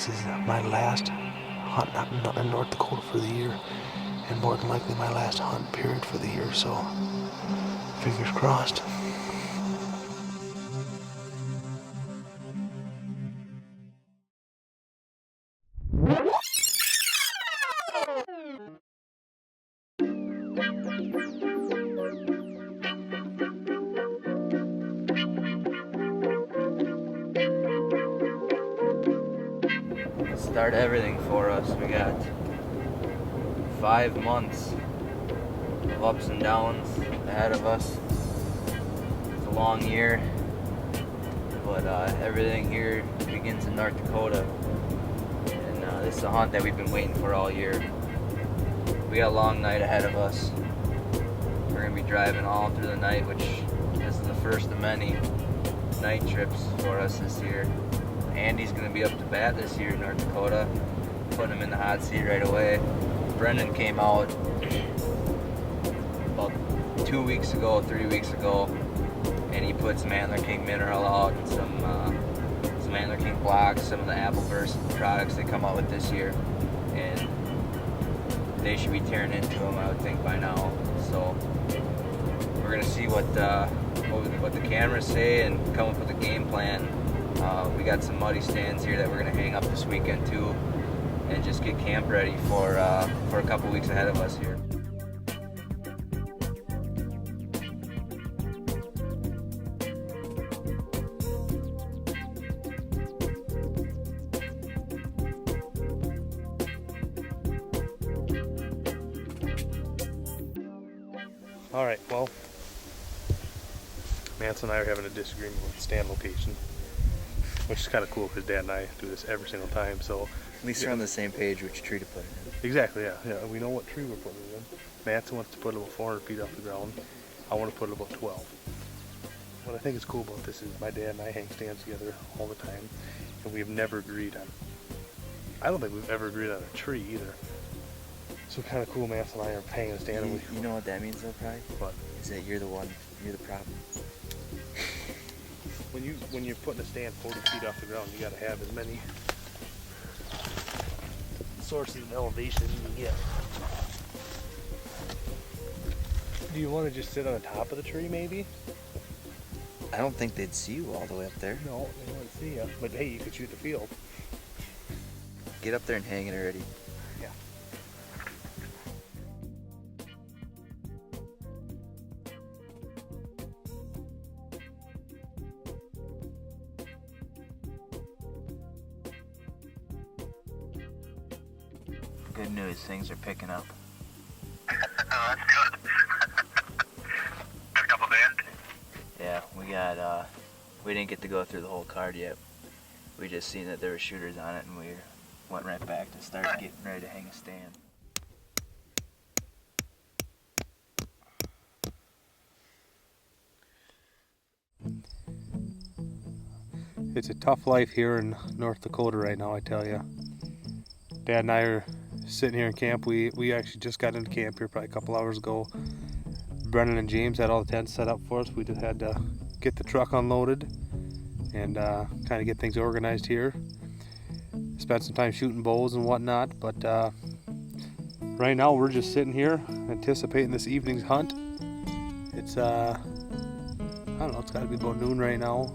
this is my last hunt in North Dakota for the year, and more than likely my last hunt period for the year, so fingers crossed. Start everything for us. We got 5 months of ups and downs ahead of us. It's a long year, but everything here begins in North Dakota, and this is a hunt that we've been waiting for all year. We got a long night ahead of us. We're gonna be driving all through the night, which this is the first of many night trips for us this year. Andy's going to be up to bat this year in North Dakota, putting him in the hot seat right away. Brendan came out about 2 weeks ago, 3 weeks ago, and he put some Antler King Mineral out and some Antler King blocks, some of the Apple Burst products they come out with this year, and they should be tearing into them, I would think, by now. So we're going to see what the cameras say and come up with a game plan. We got some muddy stands here that we're going to hang up this weekend too, and just get camp ready for a couple weeks ahead of us here. All right, well, Mance and I are having a disagreement with the stand location, which is kind of cool because Dad and I do this every single time. So At least we're on the same page which tree to put it in. exactly, yeah, we know what tree we're putting it in. Mance wants to put it about 400 feet off the ground. I want to put it about 12. What I think is cool about this is my dad and I hang stands together all the time, and we've never agreed on. I don't think we've ever agreed on a tree either. So kind of cool, Mance and I are hanging a stand. You know what that means though, probably? What? Is that you're the problem. When you're putting a stand 40 feet off the ground, you got to have as many sources of elevation you can get. Do you want to just sit on the top of the tree, maybe? I don't think they'd see you all the way up there. No, they won't see you. But hey, you could shoot the field. Get up there and hang it already. Yeah. Good news, things are picking up. Oh, that's good. Got a couple days? Yeah, we didn't get to go through the whole card yet. We just seen that there were shooters on it, and we went right back to start getting ready to hang a stand. It's a tough life here in North Dakota right now, I tell you. Dad and I are sitting here in camp. We actually just got into camp here probably a couple hours ago. Brendan and James had all the tents set up for us. We just had to get the truck unloaded and kind of get things organized here. Spent some time shooting bows and whatnot, but right now we're just sitting here anticipating this evening's hunt. It's I don't know, it's got to be about noon right now.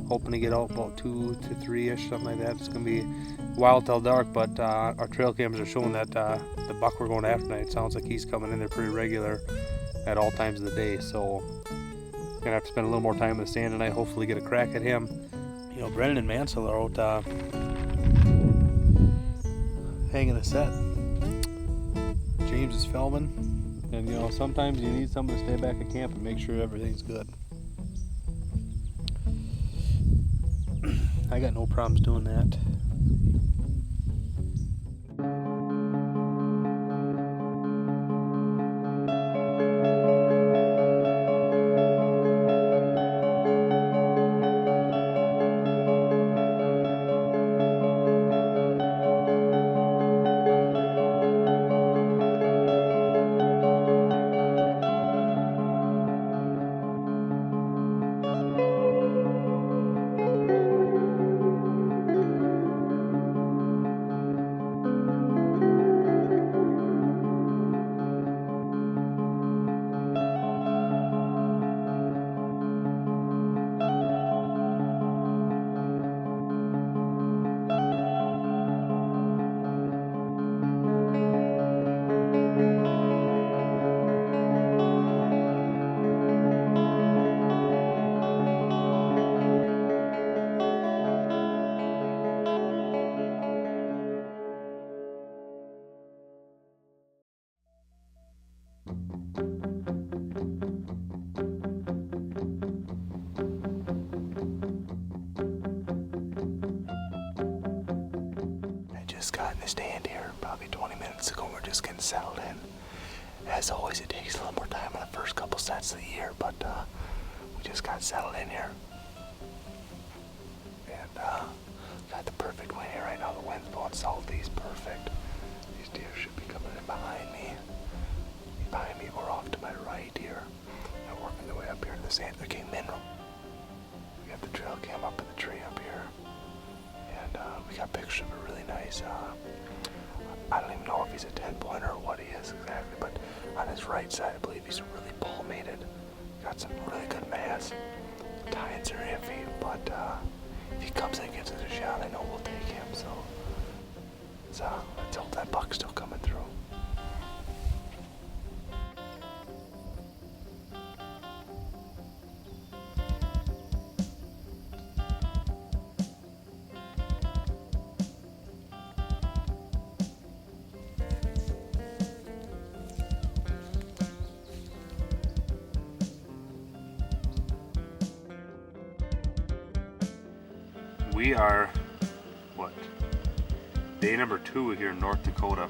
Hoping to get out about 2 to 3-ish, something like that. It's going to be wild till dark, but our trail cams are showing that the buck we're going after tonight sounds like he's coming in there pretty regular at all times of the day. So going to have to spend a little more time in the stand tonight, hopefully get a crack at him. You know, Brendan and Mansell are out hanging a set. James is filming, and you know, sometimes you need someone to stay back at camp and make sure everything's good. I got no problems doing that. months ago. We're just getting settled in. As always, it takes a little more time on the first couple sets of the year, but we just got settled in here. And got the perfect wind here right now. The wind's blowing southeast, perfect. These deer should be coming in behind me. Behind me or off to my right here. I'm working the way up here to the sand. Okay, mineral. We got the trail cam up in the tree up here. And we got pictures of a really nice, I don't even know if he's a 10-pointer or what he is exactly, but on his right side, I believe he's really ball-mated. Got some really good mass. Tines are iffy, but if he comes in and gives us a shot, I know we'll take him. So let's hope that buck's still coming through. We are, day number 2 here in North Dakota,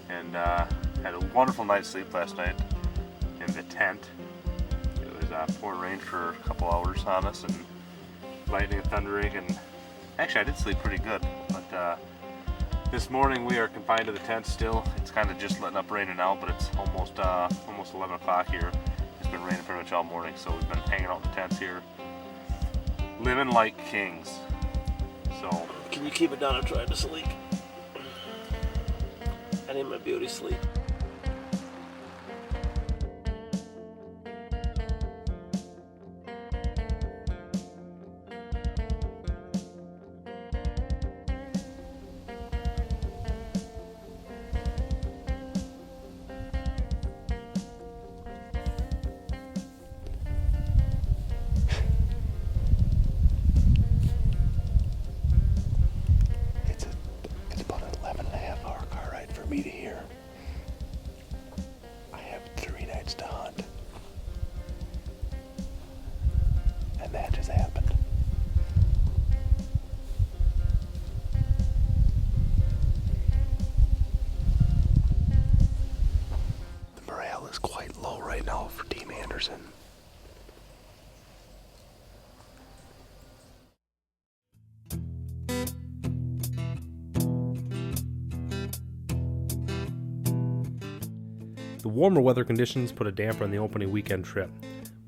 and had a wonderful night's sleep last night in the tent. It was pouring rain for a couple hours on us, and lightning and thundering, and actually I did sleep pretty good, but this morning we are confined to the tent still. It's kind of just letting up raining now, but it's almost 11 o'clock here. It's been raining pretty much all morning, so we've been hanging out in the tents here, living like kings. So, can you keep it down? I'm trying to sleep. I need my beauty sleep. It's about an 11.5-hour car ride for me to here. I have 3 nights to hunt. And that just happened. The morale is quite low right now for Team Anderson. the warmer weather conditions put a damper on the opening weekend trip.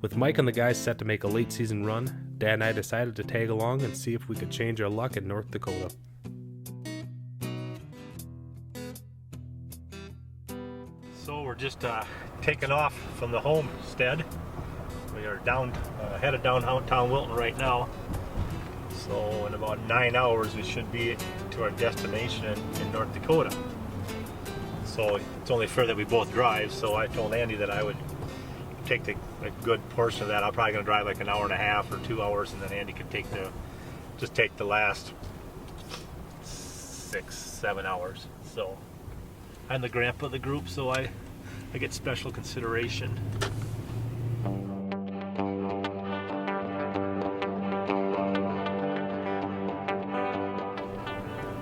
With Mike and the guys set to make a late season run, Dad and I decided to tag along and see if we could change our luck in North Dakota. So we're just taking off from the homestead. We are headed downtown Wilton right now. So in about 9 hours we should be to our destination in North Dakota. So it's only fair that we both drive, so I told Andy that I would take a good portion of that. I'm probably going to drive like an hour and a half or 2 hours, and then Andy could take the last 6-7 hours. So I'm the grandpa of the group, so I get special consideration.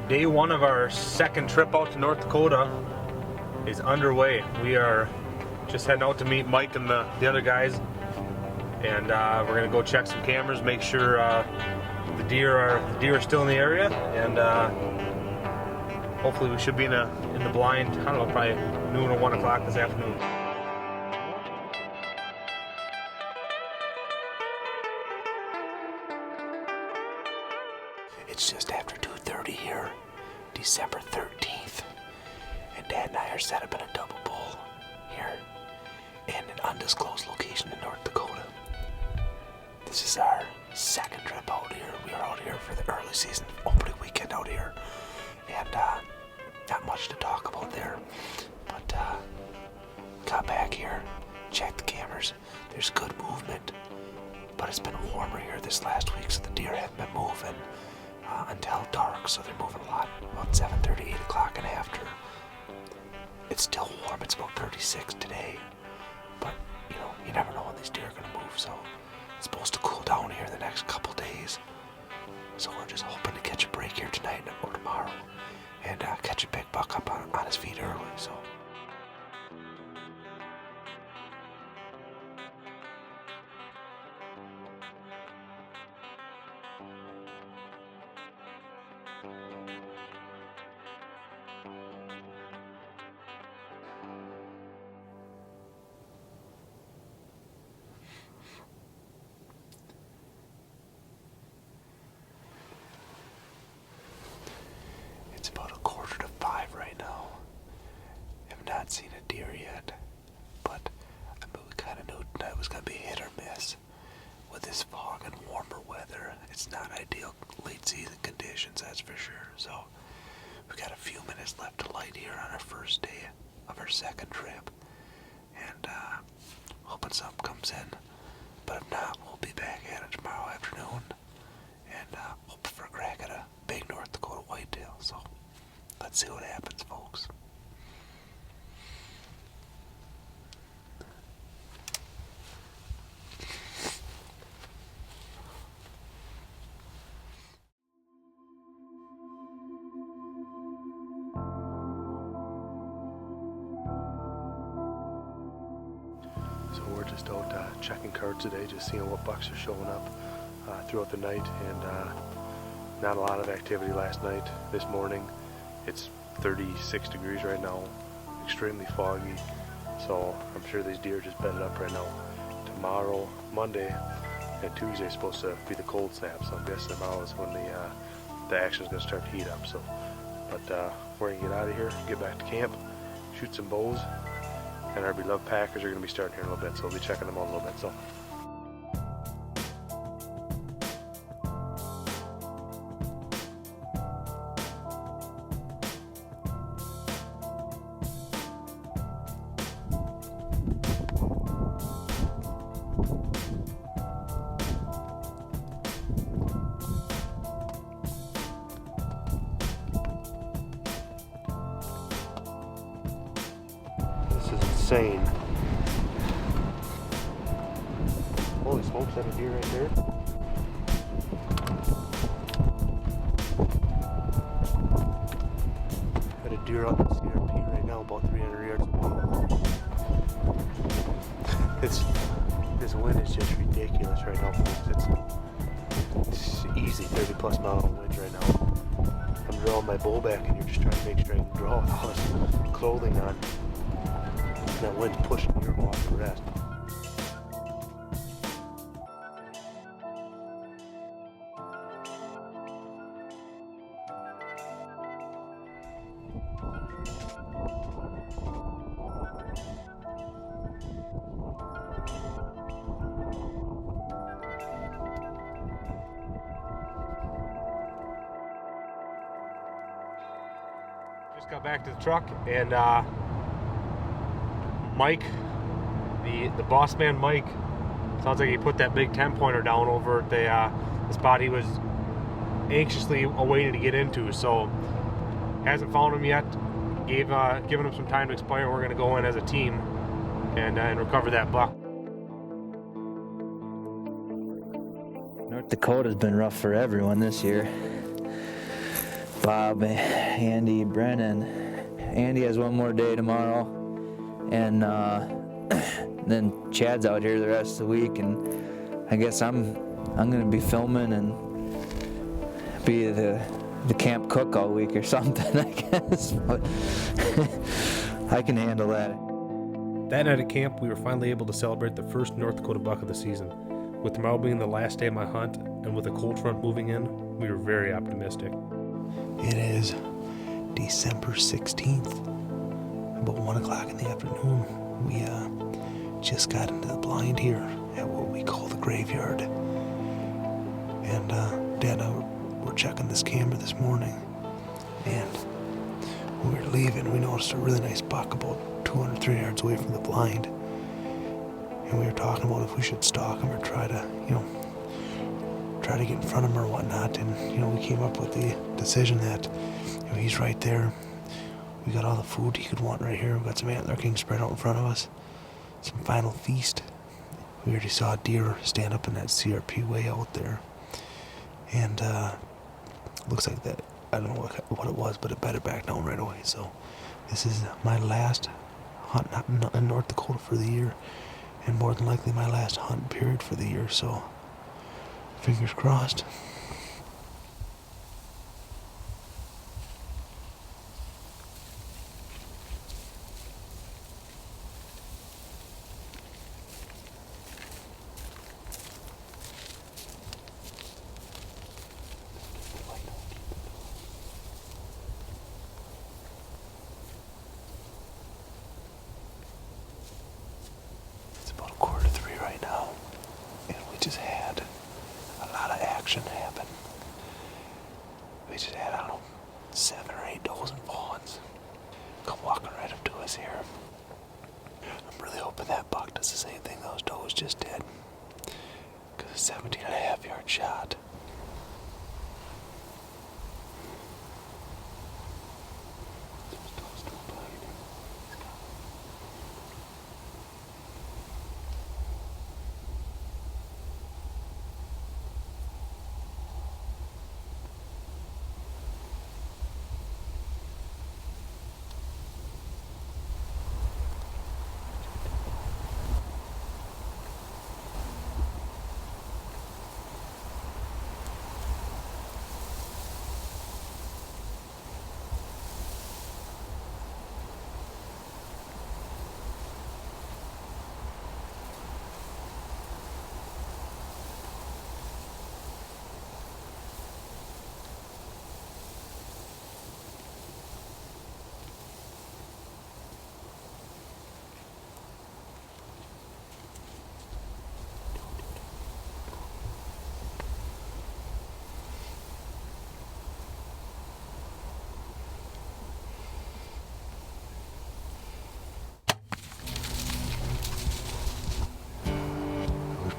Day 1 of our second trip out to North Dakota is underway. We are just heading out to meet Mike and the other guys, and we're gonna go check some cameras, make sure the deer are still in the area, and hopefully we should be in the blind. I don't know, probably noon or 1 o'clock this afternoon. It's just after 2:30 here, December 13th, and Dad and I are set up in a double bull here in an undisclosed location in North Dakota. This is our second trip out here. We are out here for the early season opening weekend out here, and not much to talk about there, but got back here, checked the cameras. There's good movement, but it's been warmer here this last week, so the deer haven't been moving until dark, so they're moving a lot about 7:30, 8 o'clock and after. It's still warm. It's about 36 today, but you never know when these deer are going to move, so it's supposed to cool down here the next couple days. So we're just hoping to catch a break here tonight or tomorrow and catch a big buck up on his feet early. was going to be hit or miss. With this fog and warmer weather, it's not ideal late season conditions, that's for sure. So we've got a few minutes left to light here on our first day of our second trip. And hoping something comes in. But if not, we'll be back at it tomorrow afternoon. And hope for a crack at a big North Dakota whitetail. So let's see what happens, folks. So we're just out checking cards today, just seeing what bucks are showing up throughout the night, and not a lot of activity last night. This morning it's 36 degrees right now, extremely foggy, so I'm sure these deer just bedded up right now. Tomorrow, Monday and Tuesday is supposed to be the cold snap, so I'm guessing tomorrow is when the action is going to start to heat up. So, but we're going to get out of here, get back to camp, shoot some bows, and our beloved Packers are going to be starting here in a little bit, so we'll be checking them out a little bit. So. This is insane. Holy smokes, that a deer right there? Got a deer up in CRP right now, about 300 yards away. This wind is just ridiculous right now, folks. It's easy 30 plus mile winds right now. I'm drawing my bow back and you're just trying to make sure I can draw with all this clothing on. That wind's pushing your off the rest. Just got back to the truck, and Mike, the boss man Mike, sounds like he put that big 10-pointer down over at the spot he was anxiously awaiting to get into. So hasn't found him yet. Given him some time to expire. We're going to go in as a team and recover that buck. North Dakota's been rough for everyone this year. Bob, Andy, Brennan. Andy has one more day tomorrow, and then Chad's out here the rest of the week, and I guess I'm gonna be filming and be the camp cook all week or something, I guess. But I can handle that. That night at camp, we were finally able to celebrate the first North Dakota buck of the season. With tomorrow being the last day of my hunt, and with a cold front moving in, we were very optimistic. It is December 16th, about 1 o'clock in the afternoon. We just got into the blind here at what we call the graveyard. And Dad and I were checking this camera this morning, and when we were leaving, we noticed a really nice buck about 200, 300 yards away from the blind. And we were talking about if we should stalk him or try to get in front of him or whatnot. And, we came up with the decision that, he's right there. We got all the food he could want right here. We've got some antler king spread out in front of us. Some final feast. We already saw a deer stand up in that CRP way out there. And looks like that, I don't know what it was, but it better back down right away. So this is my last hunt in North Dakota for the year. And more than likely my last hunt period for the year. So fingers crossed. It's about 2:45 right come walking right up to us here. I'm really hoping that buck does the same thing those does just did. Because a 17.5-yard shot.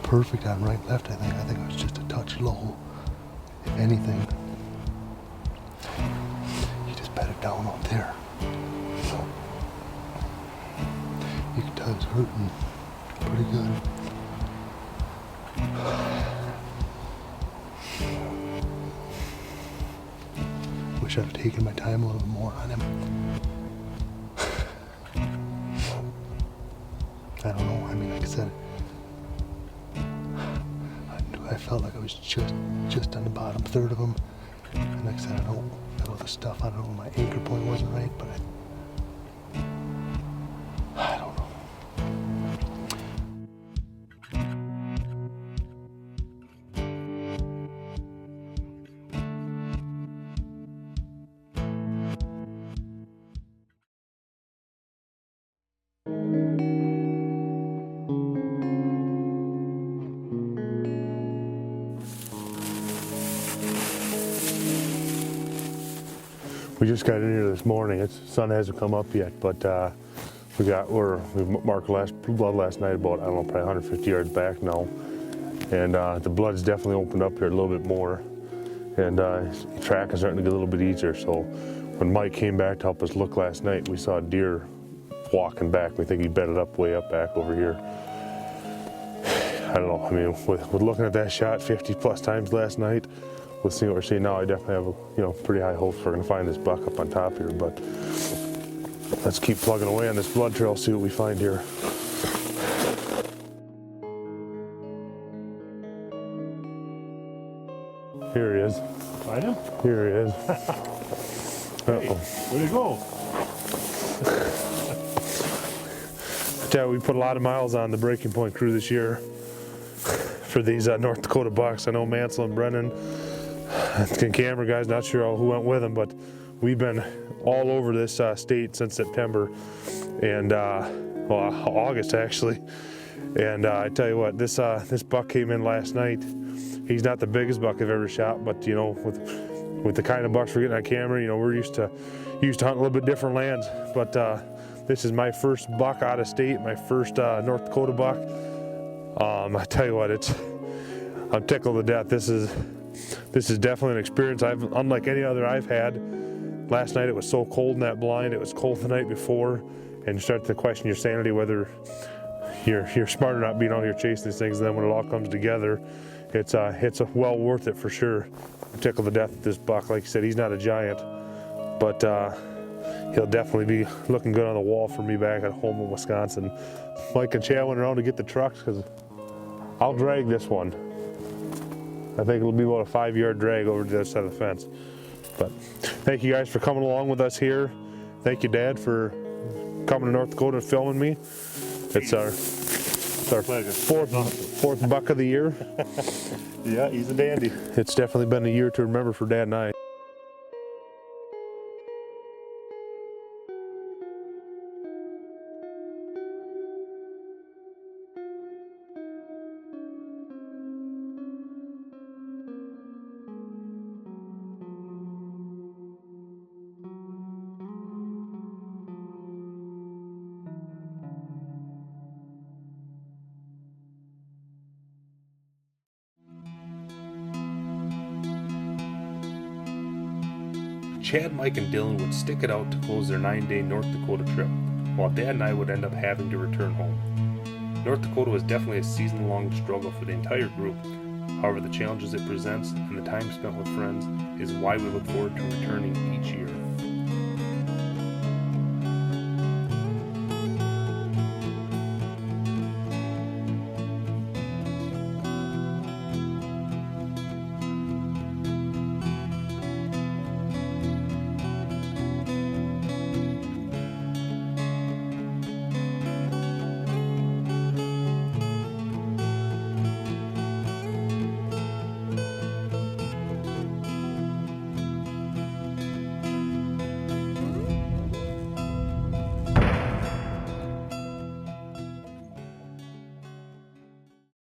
Perfect on right left, I think. I think it was just a touch low, if anything. He just bedded down up there. So you can tell it's hurting pretty good. Wish I'd have taken my time a little bit more on him. I don't know. I mean, like I said, I felt like I was just on the bottom third of them. And like I said, I don't know the stuff. I don't know, my anchor point wasn't right, but I don't know. We just got in here this morning. Sun hasn't come up yet, but we marked blood last night about, I don't know, probably 150 yards back now. And the blood's definitely opened up here a little bit more. And track is starting to get a little bit easier. So when Mike came back to help us look last night, we saw a deer walking back. We think he bedded up way up back over here. I don't know, I mean, with looking at that shot 50 plus times last night, we'll see what we're seeing now. I definitely have pretty high hopes we're gonna find this buck up on top here, but let's keep plugging away on this blood trail, see what we find here. Here he is. Find him? Here he is. Uh-oh. Where'd he go? Yeah, we put a lot of miles on the Breaking Point crew this year for these North Dakota bucks. I know Mansell and Brennan and camera guys, not sure who went with them, but we've been all over this state since September and August actually. And I tell you what, this buck came in last night. He's not the biggest buck I've ever shot, but you know, with the kind of bucks we're getting on camera, you know, we're used to hunting a little bit different lands. But this is my first buck out of state, my first North Dakota buck. I tell you what, I'm tickled to death. This is definitely an experience unlike any other I've had. Last night it was so cold in that blind. It was cold the night before, and you start to question your sanity, whether you're smart or not being out here chasing these things. And then when it all comes together, it's well worth it for sure. I'm tickled to death with this buck. Like you said, he's not a giant, but he'll definitely be looking good on the wall for me back at home in Wisconsin. Mike and Chad went around to get the trucks because I'll drag this one. I think it'll be about a 5-yard drag over to the other side of the fence. But thank you guys for coming along with us here. Thank you, Dad, for coming to North Dakota and filming me. It's our fourth buck of the year. Yeah, he's a dandy. It's definitely been a year to remember for Dad and I. Chad, Mike, and Dylan would stick it out to close their 9-day North Dakota trip, while Dad and I would end up having to return home. North Dakota was definitely a season-long struggle for the entire group. However, the challenges it presents and the time spent with friends is why we look forward to returning each year.